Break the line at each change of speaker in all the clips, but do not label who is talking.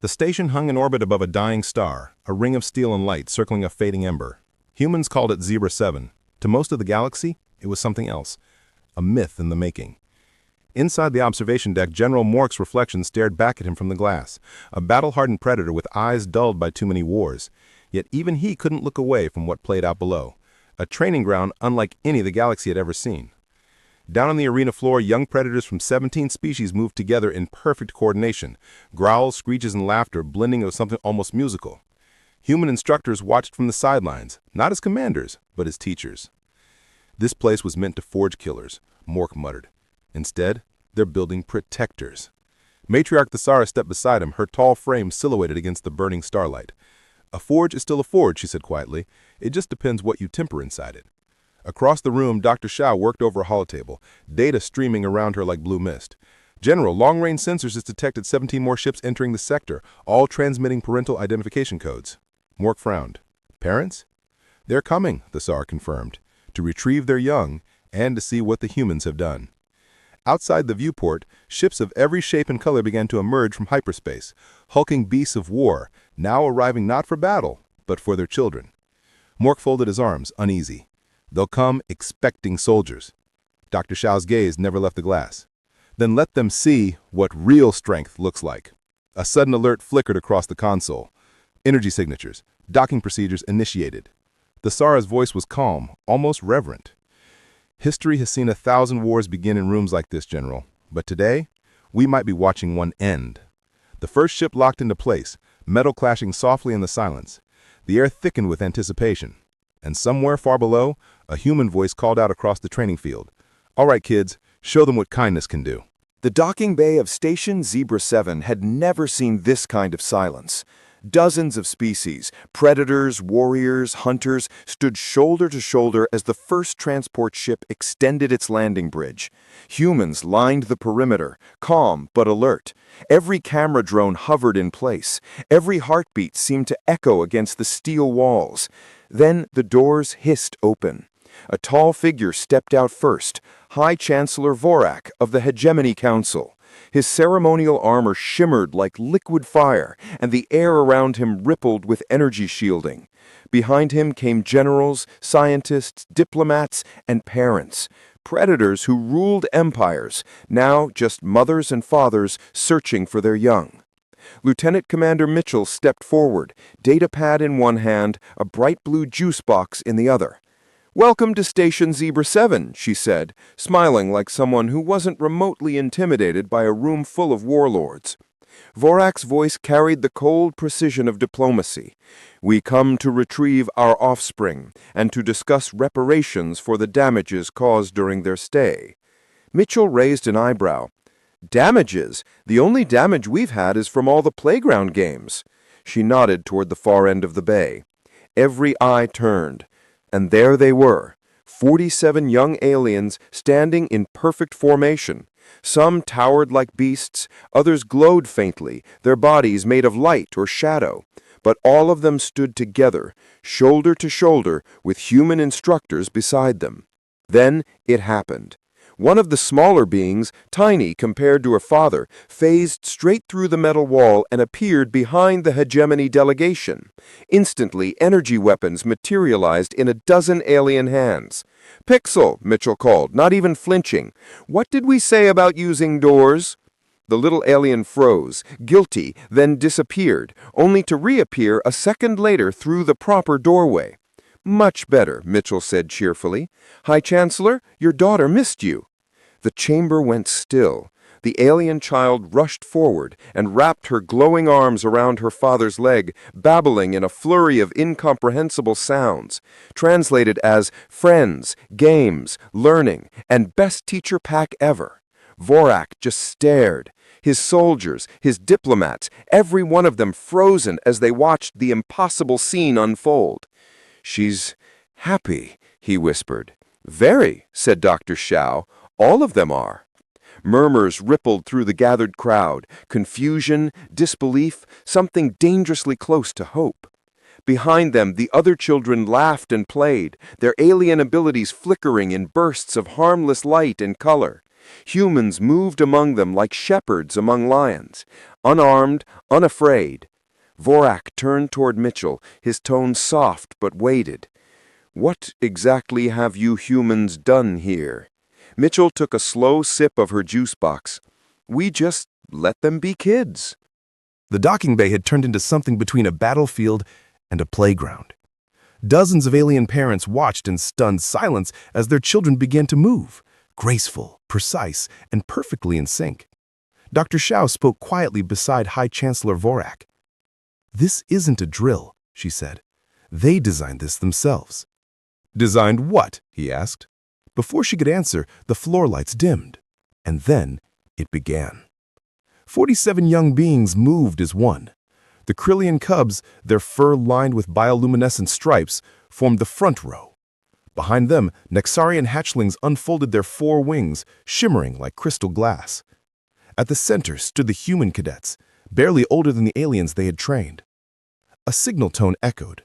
The station hung in orbit above a dying star, a ring of steel and light circling a fading ember. Humans called it Zebra 7. To most of the galaxy, it was something else, a myth in the making. Inside the observation deck, General Mork's reflection stared back at him from the glass, a battle-hardened predator with eyes dulled by too many wars. Yet even he couldn't look away from what played out below, a training ground unlike any the galaxy had ever seen. Down on the arena floor, young predators from 17 species moved together in perfect coordination, growls, screeches, and laughter blending with something almost musical. Human instructors watched from the sidelines, not as commanders, but as teachers. This place was meant to forge killers, Mork muttered. Instead, they're building protectors. Matriarch Thesara stepped beside him, her tall frame silhouetted against the burning starlight. A forge is still a forge, she said quietly. It just depends what you temper inside it. Across the room, Dr. Shao worked over a holotable, data streaming around her like blue mist. General, long-range sensors has detected 17 more ships entering the sector, all transmitting parental identification codes. Mork frowned. Parents? They're coming, Thesara confirmed, to retrieve their young and to see what the humans have done. Outside the viewport, ships of every shape and color began to emerge from hyperspace, hulking beasts of war, now arriving not for battle, but for their children. Mork folded his arms, uneasy. They'll come expecting soldiers. Dr. Shao's gaze never left the glass. Then let them see what real strength looks like. A sudden alert flickered across the console. Energy signatures, docking procedures initiated. Thesara's voice was calm, almost reverent. History has seen 1,000 wars begin in rooms like this, General. But today, we might be watching one end. The first ship locked into place, metal clashing softly in the silence. The air thickened with anticipation. And somewhere far below, a human voice called out across the training field. All right, kids, show them what kindness can do.
The docking bay of Station Zebra 7 had never seen this kind of silence. Dozens of species, predators, warriors, hunters, stood shoulder to shoulder as the first transport ship extended its landing bridge. Humans lined the perimeter, calm but alert. Every camera drone hovered in place. Every heartbeat seemed to echo against the steel walls. Then the doors hissed open. A tall figure stepped out first, High Chancellor Vorak of the Hijgemony Council. His ceremonial armor shimmered like liquid fire, and the air around him rippled with energy shielding. Behind him came generals, scientists, diplomats, and parents, predators who ruled empires, now just mothers and fathers searching for their young. Lieutenant Commander Mitchell stepped forward, datapad in one hand, a bright blue juice box in the other. "Welcome to Station Zebra 7, she said, smiling like someone who wasn't remotely intimidated by a room full of warlords. Vorak's voice carried the cold precision of diplomacy. "We come to retrieve our offspring and to discuss reparations for the damages caused during their stay." Mitchell raised an eyebrow. "Damages? The only damage we've had is from all the playground games." She nodded toward the far end of the bay. Every eye turned. And there they were, 47 young aliens standing in perfect formation. Some towered like beasts, others glowed faintly, their bodies made of light or shadow. But all of them stood together, shoulder to shoulder, with human instructors beside them. Then it happened. One of the smaller beings, tiny compared to her father, phased straight through the metal wall and appeared behind the Hijgemony delegation. Instantly, energy weapons materialized in a dozen alien hands. "Pixel," Mitchell called, not even flinching. "What did we say about using doors?" The little alien froze, guilty, then disappeared, only to reappear a second later through the proper doorway. "Much better," Mitchell said cheerfully. "High Chancellor, your daughter missed you." The chamber went still. The alien child rushed forward and wrapped her glowing arms around her father's leg, babbling in a flurry of incomprehensible sounds, translated as friends, games, learning, and best teacher pack ever. Vorak just stared. His soldiers, his diplomats, every one of them frozen as they watched the impossible scene unfold. "She's happy," he whispered. "Very," said Dr. Shao. "All of them are." Murmurs rippled through the gathered crowd, confusion, disbelief, something dangerously close to hope. Behind them, the other children laughed and played, their alien abilities flickering in bursts of harmless light and color. Humans moved among them like shepherds among lions, unarmed, unafraid. Vorak turned toward Mitchell, his tone soft but weighted. "What exactly have you humans done here?" Mitchell took a slow sip of her juice box. "We just let them be kids."
The docking bay had turned into something between a battlefield and a playground. Dozens of alien parents watched in stunned silence as their children began to move, graceful, precise, and perfectly in sync. Dr. Shao spoke quietly beside High Chancellor Vorak. "This isn't a drill," she said. "They designed this themselves." "Designed what?" he asked. Before she could answer, the floor lights dimmed. And then it began. 47 young beings moved as one. The Krillian cubs, their fur lined with bioluminescent stripes, formed the front row. Behind them, Nexarian hatchlings unfolded their 4 wings, shimmering like crystal glass. At the center stood the human cadets, barely older than the aliens they had trained. A signal tone echoed.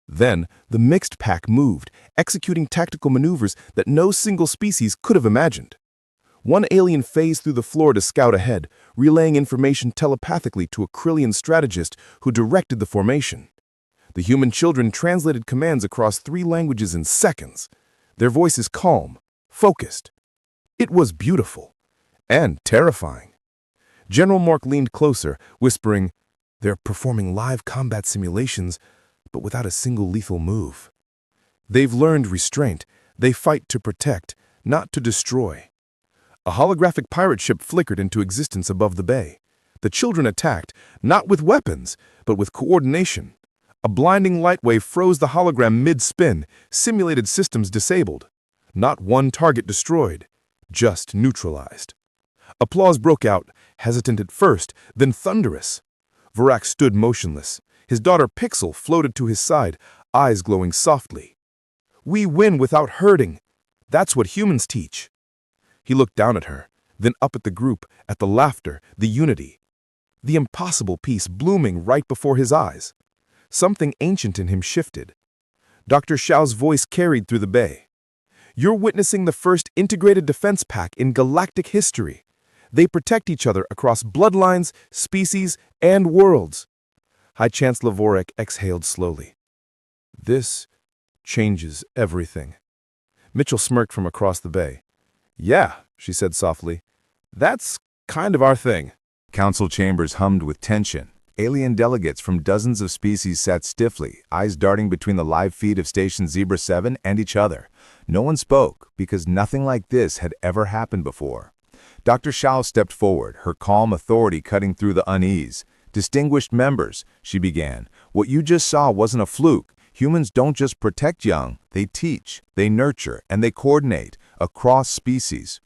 Then, the mixed pack moved, executing tactical maneuvers that no single species could have imagined. One alien phased through the floor to scout ahead, relaying information telepathically to a Krillian strategist who directed the formation. The human children translated commands across 3 languages in seconds, their voices calm, focused. It was beautiful and terrifying. General Mork leaned closer, whispering, "They're performing live combat simulations, but without a single lethal move. They've learned restraint. They fight to protect, not to destroy." A holographic pirate ship flickered into existence above the bay. The children attacked, not with weapons, but with coordination. A blinding light wave froze the hologram mid-spin, simulated systems disabled. Not one target destroyed, just neutralized. Applause broke out, hesitant at first, then thunderous. Vorak stood motionless. His daughter Pixel floated to his side, eyes glowing softly. "We win without hurting. That's what humans teach." He looked down at her, then up at the group, at the laughter, the unity. The impossible peace blooming right before his eyes. Something ancient in him shifted. Dr. Shao's voice carried through the bay. "You're witnessing the first integrated defense pack in galactic history. They protect each other across bloodlines, species, and worlds." High Chancellor Vorak exhaled slowly. "This changes everything." Mitchell smirked from across the bay. "Yeah," she said softly. "That's kind of our thing."
Council chambers hummed with tension. Alien delegates from dozens of species sat stiffly, eyes darting between the live feed of Station Zebra 7 and each other. No one spoke, because nothing like this had ever happened before. Dr. Shao stepped forward, her calm authority cutting through the unease. "Distinguished members," she began, "what you just saw wasn't a fluke. Humans don't just protect young, they teach, they nurture, and they coordinate, across species."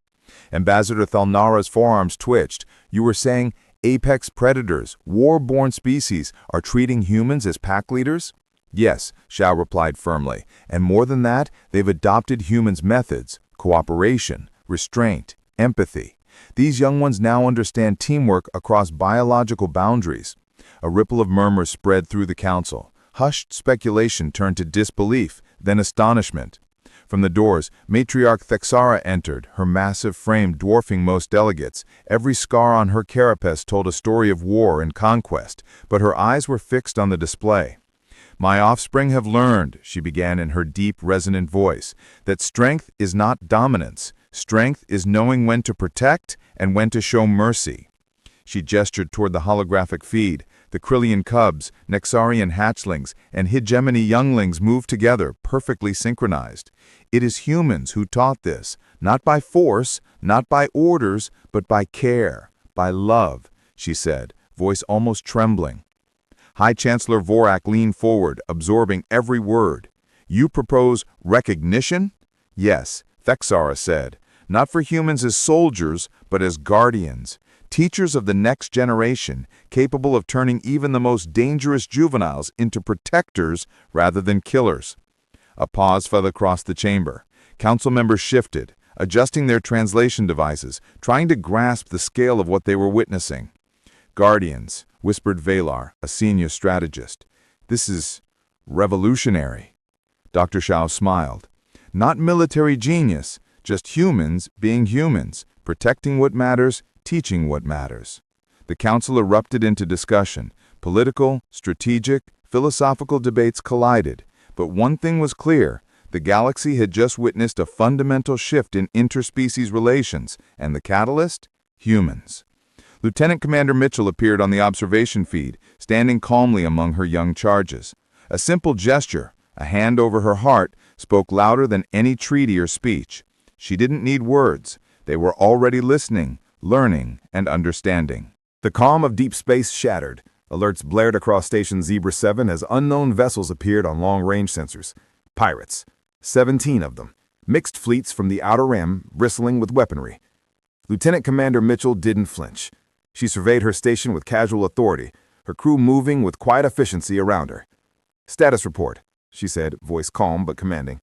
Ambassador Thalnara's forearms twitched. "You were saying apex predators, war-born species, are treating humans as pack leaders?" "Yes," Shao replied firmly, "and more than that, they've adopted humans' methods, cooperation, restraint, empathy. These young ones now understand teamwork across biological boundaries." A ripple of murmurs spread through the council. Hushed speculation turned to disbelief, then astonishment. From the doors, Matriarch Thexara entered, her massive frame dwarfing most delegates. Every scar on her carapace told a story of war and conquest, but her eyes were fixed on the display. "My offspring have learned," she began in her deep, resonant voice, "that strength is not dominance. Strength is knowing when to protect and when to show mercy." She gestured toward the holographic feed. The Krillian cubs, Nexarian hatchlings, and Hijgemony younglings moved together, perfectly synchronized. "It is humans who taught this, not by force, not by orders, but by care, by love," she said, voice almost trembling. High Chancellor Vorak leaned forward, absorbing every word. "You propose recognition?" "Yes," Thexara said. "Not for humans as soldiers, but as guardians. Teachers of the next generation, capable of turning even the most dangerous juveniles into protectors rather than killers." A pause fell across the chamber. Council members shifted, adjusting their translation devices, trying to grasp the scale of what they were witnessing. "Guardians," whispered Valar, a senior strategist. "This is revolutionary." Dr. Shao smiled. "Not military genius, just humans being humans, Protecting what matters, teaching what matters. The council erupted into discussion. Political, strategic, philosophical debates collided. But one thing was clear. The galaxy had just witnessed a fundamental shift in interspecies relations, and the catalyst? Humans. Lieutenant Commander Mitchell appeared on the observation feed, standing calmly among her young charges. A simple gesture, a hand over her heart, spoke louder than any treaty or speech. She didn't need words. They were already listening, learning, and understanding.
The calm of deep space shattered. Alerts blared across Station Zebra 7 as unknown vessels appeared on long-range sensors. Pirates. 17 of them. Mixed fleets from the Outer Rim, bristling with weaponry. Lieutenant Commander Mitchell didn't flinch. She surveyed her station with casual authority, her crew moving with quiet efficiency around her. "Status report," she said, voice calm but commanding.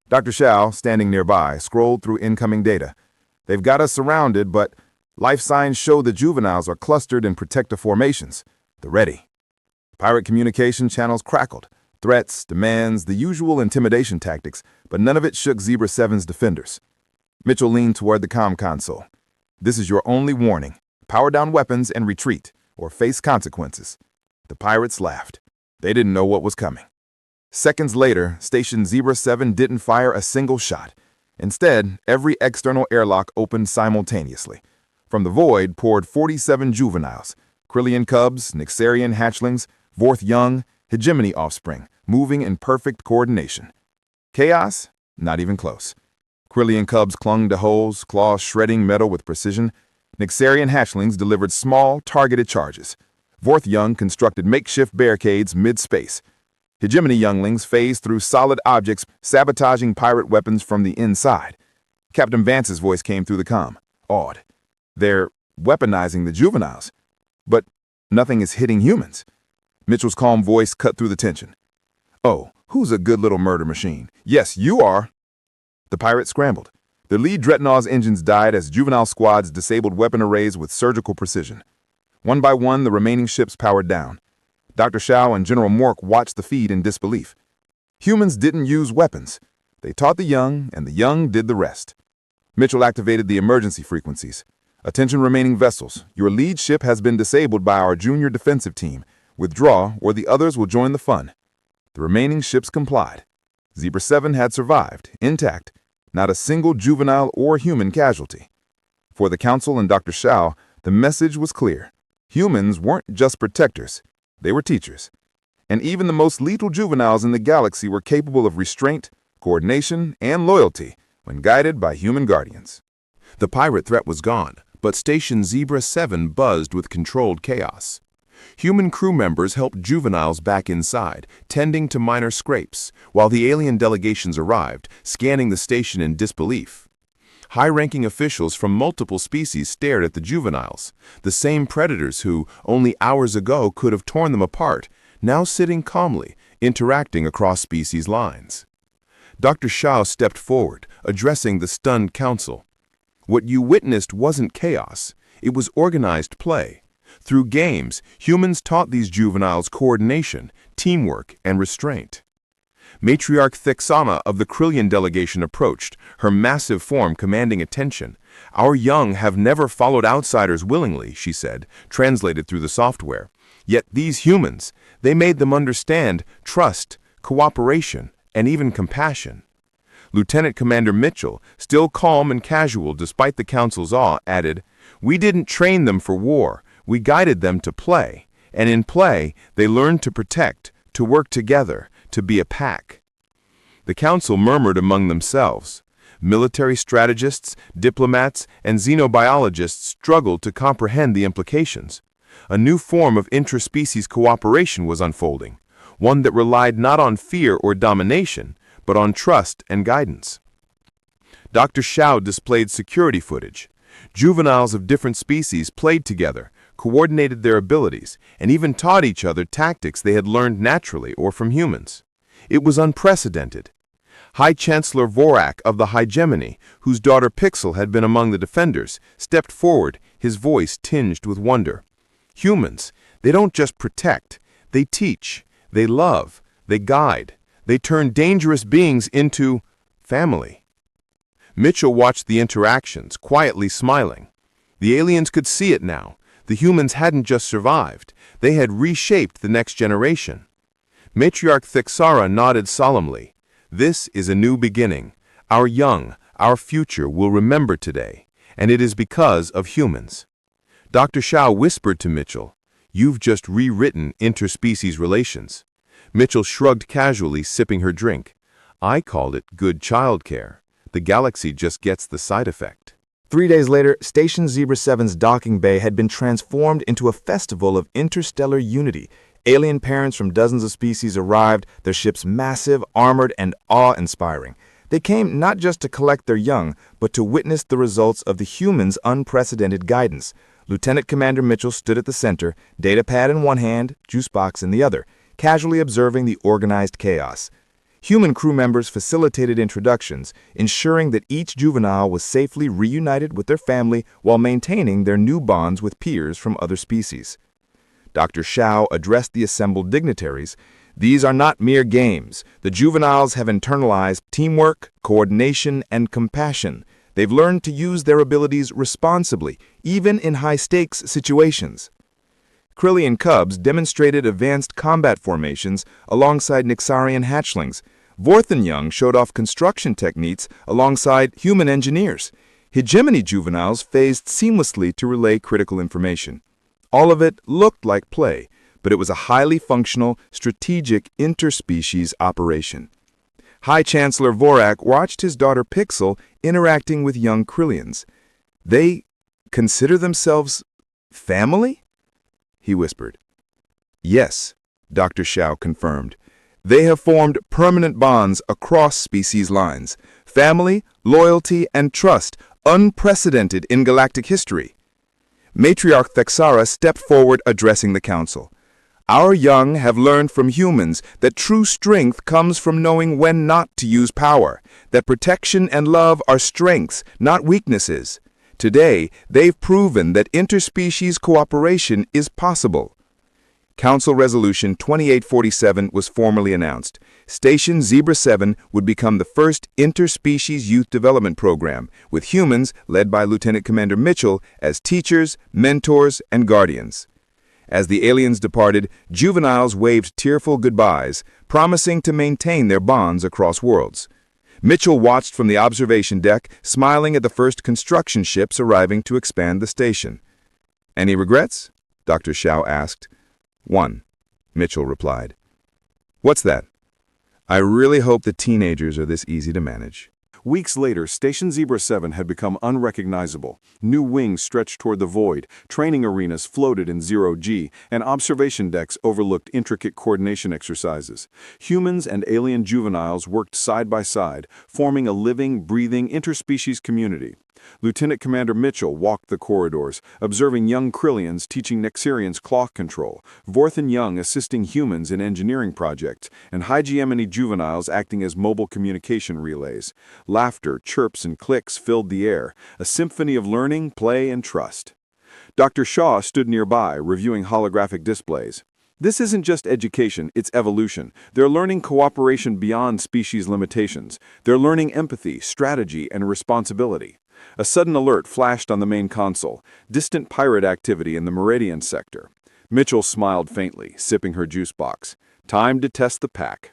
Dr. Shao, standing nearby, scrolled through incoming data. "They've got us surrounded, but life signs show the Juveniles are clustered in protective formations. They're ready." Pirate communication channels crackled. Threats, demands, the usual intimidation tactics, but none of it shook Zebra 7's defenders. Mitchell leaned toward the comm console. "This is your only warning. Power down weapons and retreat, or face consequences." The pirates laughed. They didn't know what was coming. Seconds later, Station Zebra 7 didn't fire a single shot. Instead, every external airlock opened simultaneously. From the void poured 47 juveniles, Krillian cubs, Nexarian hatchlings, Vorth young, Hijgemony offspring, moving in perfect coordination. Chaos? Not even close. Krillian cubs clung to holes, claws shredding metal with precision. Nexarian hatchlings delivered small, targeted charges. Vorth young constructed makeshift barricades mid-space. Hijgemony younglings phased through solid objects, sabotaging pirate weapons from the inside. Captain Vance's voice came through the comm, awed. "They're weaponizing the juveniles. But nothing is hitting humans." Mitchell's calm voice cut through the tension. "Oh, who's a good little murder machine? Yes, you are." The pirates scrambled. Their lead dreadnought's engines died as juvenile squads disabled weapon arrays with surgical precision. One by one, the remaining ships powered down. Dr. Shao and General Mork watched the feed in disbelief. Humans didn't use weapons. They taught the young, and the young did the rest. Mitchell activated the emergency frequencies. "Attention remaining vessels. Your lead ship has been disabled by our junior defensive team. Withdraw, or the others will join the fun." The remaining ships complied. Zebra 7 had survived, intact. Not a single juvenile or human casualty. For the Council and Dr. Shao, the message was clear. Humans weren't just protectors. They were teachers. And even the most lethal juveniles in the galaxy were capable of restraint, coordination, and loyalty when guided by human guardians. The pirate threat was gone, but Station Zebra 7 buzzed with controlled chaos. Human crew members helped juveniles back inside, tending to minor scrapes, while the alien delegations arrived, scanning the station in disbelief. High-ranking officials from multiple species stared at the juveniles, the same predators who, only hours ago, could have torn them apart, now sitting calmly, interacting across species lines. Dr. Shao stepped forward, addressing the stunned council. "What you witnessed wasn't chaos. It was organized play. Through games, humans taught these juveniles coordination, teamwork, and restraint." Matriarch Thixama of the Krillian delegation approached, her massive form commanding attention. "Our young have never followed outsiders willingly," she said, translated through the software. "Yet these humans, they made them understand trust, cooperation, and even compassion." Lieutenant Commander Mitchell, still calm and casual despite the council's awe, added, "We didn't train them for war. We guided them to play, and in play, they learned to protect, to work together, to be a pack." The council murmured among themselves. Military strategists, diplomats, and xenobiologists struggled to comprehend the implications. A new form of interspecies cooperation was unfolding, one that relied not on fear or domination, but on trust and guidance. Dr. Shao displayed security footage. Juveniles of different species played together, coordinated their abilities, and even taught each other tactics they had learned naturally or from humans. It was unprecedented. High Chancellor Vorak of the Hijgemony, whose daughter Pixel had been among the defenders, stepped forward, his voice tinged with wonder. "Humans, they don't just protect, they teach, they love, they guide, they turn dangerous beings into family."
Mitchell watched the interactions, quietly smiling. The aliens could see it now. The humans hadn't just survived. They had reshaped the next generation. Matriarch Thixara nodded solemnly. This is a new beginning. Our young, our future will remember today, and it is because of humans. Dr. Shao whispered to Mitchell, "You've just rewritten interspecies relations." Mitchell shrugged casually, sipping her drink. "I called it good childcare. The galaxy just gets the side effect."
3 days later, Station Zebra 7's docking bay had been transformed into a festival of interstellar unity. Alien parents from dozens of species arrived, their ships massive, armored, and awe-inspiring. They came not just to collect their young, but to witness the results of the humans' unprecedented guidance. Lieutenant Commander Mitchell stood at the center, datapad in one hand, juice box in the other, casually observing the organized chaos. Human crew members facilitated introductions, ensuring that each juvenile was safely reunited with their family while maintaining their new bonds with peers from other species. Dr. Shao addressed the assembled dignitaries. "These are not mere games. The juveniles have internalized teamwork, coordination, and compassion. They've learned to use their abilities responsibly, even in high-stakes situations." Krillian cubs demonstrated advanced combat formations alongside Nexarian hatchlings. Vorthen young showed off construction techniques alongside human engineers. Hijgemony juveniles phased seamlessly to relay critical information. All of it looked like play, but it was a highly functional, strategic interspecies operation. High Chancellor Vorak watched his daughter Pixel interacting with young Krillians. "They consider themselves family?" he whispered. "Yes," Dr. Shao confirmed. "They have formed permanent bonds across species lines. Family, loyalty, and trust, unprecedented in galactic history." Matriarch Thixara stepped forward, addressing the council. "Our young have learned from humans that true strength comes from knowing when not to use power, that protection and love are strengths, not weaknesses. Today, they've proven that interspecies cooperation is possible." Council Resolution 2847 was formally announced. Station Zebra 7 would become the first interspecies youth development program, with humans, led by Lieutenant Commander Mitchell, as teachers, mentors, and guardians. As the aliens departed, juveniles waved tearful goodbyes, promising to maintain their bonds across worlds. Mitchell watched from the observation deck, smiling at the first construction ships arriving to expand the station. "Any regrets?" Dr. Shao asked. "One," Mitchell replied. "What's that?" "I really hope the teenagers are this easy to manage."
Weeks later, Station Zebra 7 had become unrecognizable. New wings stretched toward the void, training arenas floated in zero-G, and observation decks overlooked intricate coordination exercises. Humans and alien juveniles worked side by side, forming a living, breathing interspecies community. Lieutenant Commander Mitchell walked the corridors, observing young Krillians teaching Nexarians clock control, Vorthen young assisting humans in engineering projects, and Hijgemony juveniles acting as mobile communication relays. Laughter, chirps, and clicks filled the air, a symphony of learning, play, and trust. Dr. Shaw stood nearby, reviewing holographic displays. "This isn't just education, it's evolution. They're learning cooperation beyond species limitations. They're learning empathy, strategy, and responsibility." A sudden alert flashed on the main console, distant pirate activity in the Meridian sector. Mitchell smiled faintly, sipping her juice box. Time to test the pack.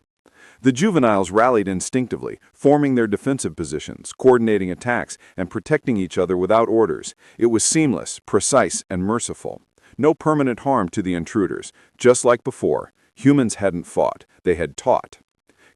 The juveniles rallied instinctively, forming their defensive positions, coordinating attacks, and protecting each other without orders. It was seamless, precise, and merciful. No permanent harm to the intruders. Just like before, humans hadn't fought, they had taught.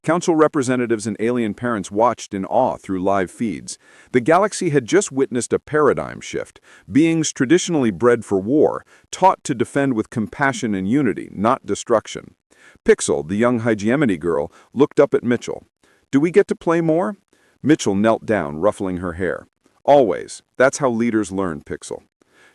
Council representatives and alien parents watched in awe through live feeds. The galaxy had just witnessed a paradigm shift. Beings traditionally bred for war, taught to defend with compassion and unity, not destruction. Pixel, the young Hijgemony girl, looked up at Mitchell. "Do we get to play more?" Mitchell knelt down, ruffling her hair. "Always. That's how leaders learn, Pixel."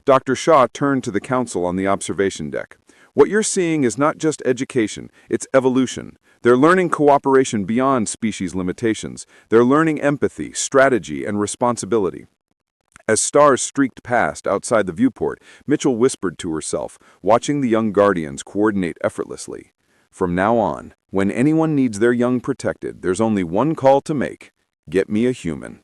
Dr. Shaw turned to the council on the observation deck. "What you're seeing is not just education, it's evolution. They're learning cooperation beyond species limitations. They're learning empathy, strategy, and responsibility." As stars streaked past outside the viewport, Mitchell whispered to herself, watching the young guardians coordinate effortlessly. "From now on, when anyone needs their young protected, there's only one call to make. Get me a human."